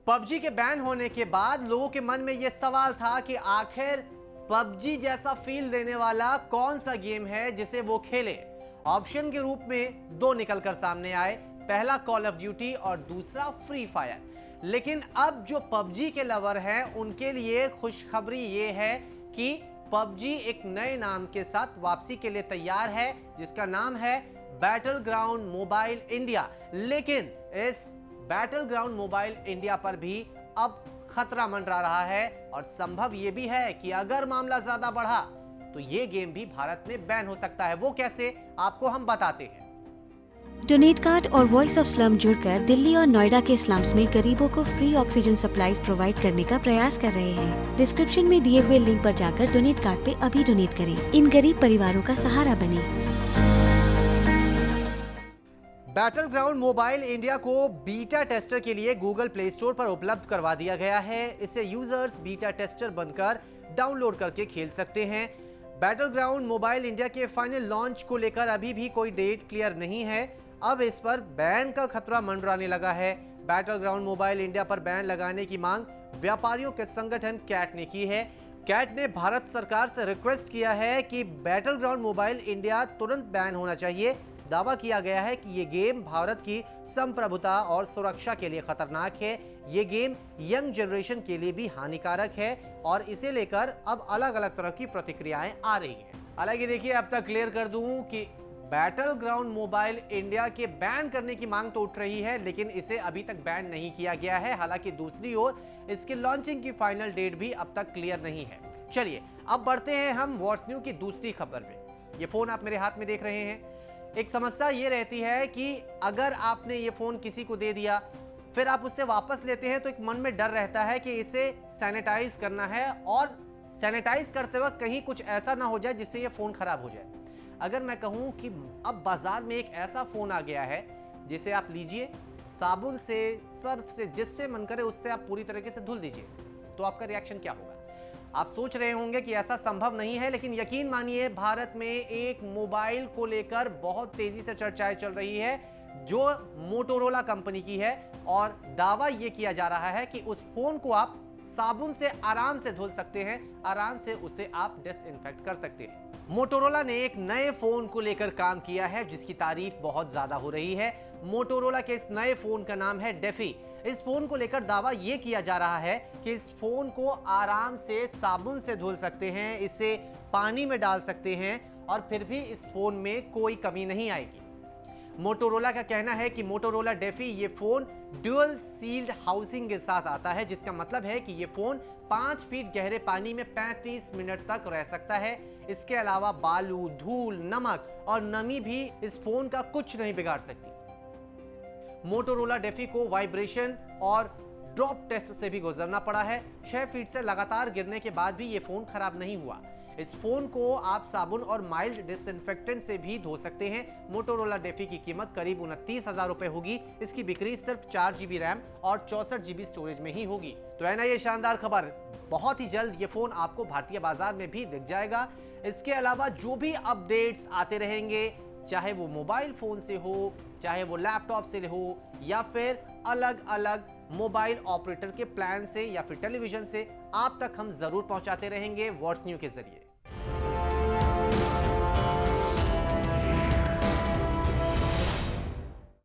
PUBG के ban होने के बाद लोगों के मन में यह सवाल था कि आखिर पबजी जैसा फील देने वाला कौन सा गेम है जिसे वो खेले। ऑप्शन के रूप में दो निकलकर सामने आए, पहला कॉल ऑफ ड्यूटी और दूसरा फ्री फायर। लेकिन अब जो पबजी के लवर हैं उनके लिए खुशखबरी ये है कि पबजी एक नए नाम के साथ वापसी के लिए तैयार है, जिसका नाम है बैटल ग्राउंड मोबाइल इंडिया। लेकिन इस बैटल ग्राउंड मोबाइल इंडिया पर भी अब खतरा मंडरा रहा है और संभव यह भी है कि अगर मामला ज्यादा बढ़ा तो यह गेम भी भारत में बैन हो सकता है। वो कैसे, आपको हम बताते हैं। डोनेट कार्ड और वॉइस ऑफ स्लम जुड़कर दिल्ली और नोएडा के स्लम्स में गरीबों को फ्री ऑक्सीजन सप्लाईज प्रोवाइड करने का प्रयास कर रहे हैं। डिस्क्रिप्शन में दिए हुए लिंक पर जाकर डोनेट कार्ड पे अभी डोनेट करें। इन गरीब परिवारों का सहारा बने। बैटल ग्राउंड मोबाइल इंडिया को बीटा टेस्टर के लिए गूगल प्ले स्टोर पर उपलब्ध करवा दिया गया है। इसे यूजर्स बीटा टेस्टर बनकर डाउनलोड करके खेल सकते हैं। बैटल ग्राउंड मोबाइल इंडिया के फाइनल लॉन्च को लेकर अभी भी कोई डेट क्लियर नहीं है। अब इस पर बैन का खतरा मंडराने लगा है। बैटल ग्राउंड मोबाइल इंडिया पर बैन लगाने की मांग व्यापारियों के संगठन कैट ने की है। कैट ने भारत सरकार से रिक्वेस्ट किया है कि बैटल ग्राउंड मोबाइल इंडिया तुरंत बैन होना चाहिए। दावा किया गया है कि ये गेम भारत की संप्रभुता और सुरक्षा के लिए खतरनाक है। ये गेम यंग जनरेशन के लिए भी हानिकारक है और इसे लेकर अब अलग अलग तरह की प्रतिक्रियाएं आ रही हैं। हालांकि देखिए, अब तक क्लियर कर दूं कि बैटल ग्राउंड मोबाइल इंडिया के बैन करने की मांग तो उठ रही है, लेकिन इसे अभी तक बैन नहीं किया गया है। हालांकि दूसरी ओर इसके लॉन्चिंग की फाइनल डेट भी अब तक क्लियर नहीं है। चलिए अब बढ़ते हैं हम वॉट्स न्यूज की दूसरी खबर में। ये फोन आप मेरे हाथ में देख रहे हैं। एक समस्या ये रहती है कि अगर आपने ये फोन किसी को दे दिया, फिर आप उससे वापस लेते हैं तो एक मन में डर रहता है कि इसे सैनिटाइज करना है और सैनिटाइज करते वक्त कहीं कुछ ऐसा ना हो जाए जिससे ये फोन खराब हो जाए। अगर मैं कहूं कि अब बाजार में एक ऐसा फोन आ गया है जिसे आप लीजिए, साबुन से, सर्फ से, जिससे मन करे उससे आप पूरी तरीके से धुल दीजिए, तो आपका रिएक्शन क्या होगा? आप सोच रहे होंगे कि ऐसा संभव नहीं है, लेकिन यकीन मानिए भारत में एक मोबाइल को लेकर बहुत तेजी से चर्चाएं चल रही है जो मोटोरोला कंपनी की है और दावा यह किया जा रहा है कि उस फोन को आप साबुन से आराम से धुल सकते हैं, आराम से उसे आप डिसइंफेक्ट कर सकते हैं। मोटोरोला ने एक नए फोन को लेकर काम किया है जिसकी तारीफ बहुत ज्यादा हो रही है। मोटोरोला के इस नए फोन का नाम है डेफी। इस फोन को लेकर दावा यह किया जा रहा है कि इस फोन को आराम से साबुन से धुल सकते हैं, इसे पानी में डाल सकते हैं और फिर भी इस फोन में कोई कमी नहीं आएगी। मोटोरोला का कहना है कि मोटोरोला डेफी ये फोन ड्यूअल सील्ड हाउसिंग के साथ आता है, जिसका मतलब है कि ये फोन 5 फीट गहरे पानी में 35 मिनट तक रह सकता है। इसके अलावा बालू, धूल, नमक और नमी भी इस फोन का कुछ नहीं बिगाड़ सकती। मोटोरोला डेफी को वाइब्रेशन और ड्रॉप टेस्ट से भी गुजरना पड़ा है। 6 फीट से लगातार गिरने के बाद भी ये फोन खराब नहीं हुआ। इस फोन को आप साबुन और माइल्ड डिसइंफेक्टेंट से भी धो सकते हैं। मोटोरोला डेफी की कीमत करीब 29,000 रुपए होगी। इसकी बिक्री सिर्फ 4 GB रैम और 64 GB स्टोरेज में ही होगी। तो है ना ये शानदार खबर। बहुत ही जल्द ये फोन आपको भारतीय बाजार में भी दिख जाएगा। इसके अलावा जो भी अपडेट्स आते रहेंगे, चाहे वो मोबाइल फोन से हो, चाहे वो लैपटॉप से हो, या फिर अलग अलग मोबाइल ऑपरेटर के प्लान से या फिर टेलीविजन से, आप तक हम जरूर पहुंचाते रहेंगे वॉट्स न्यूज के जरिए।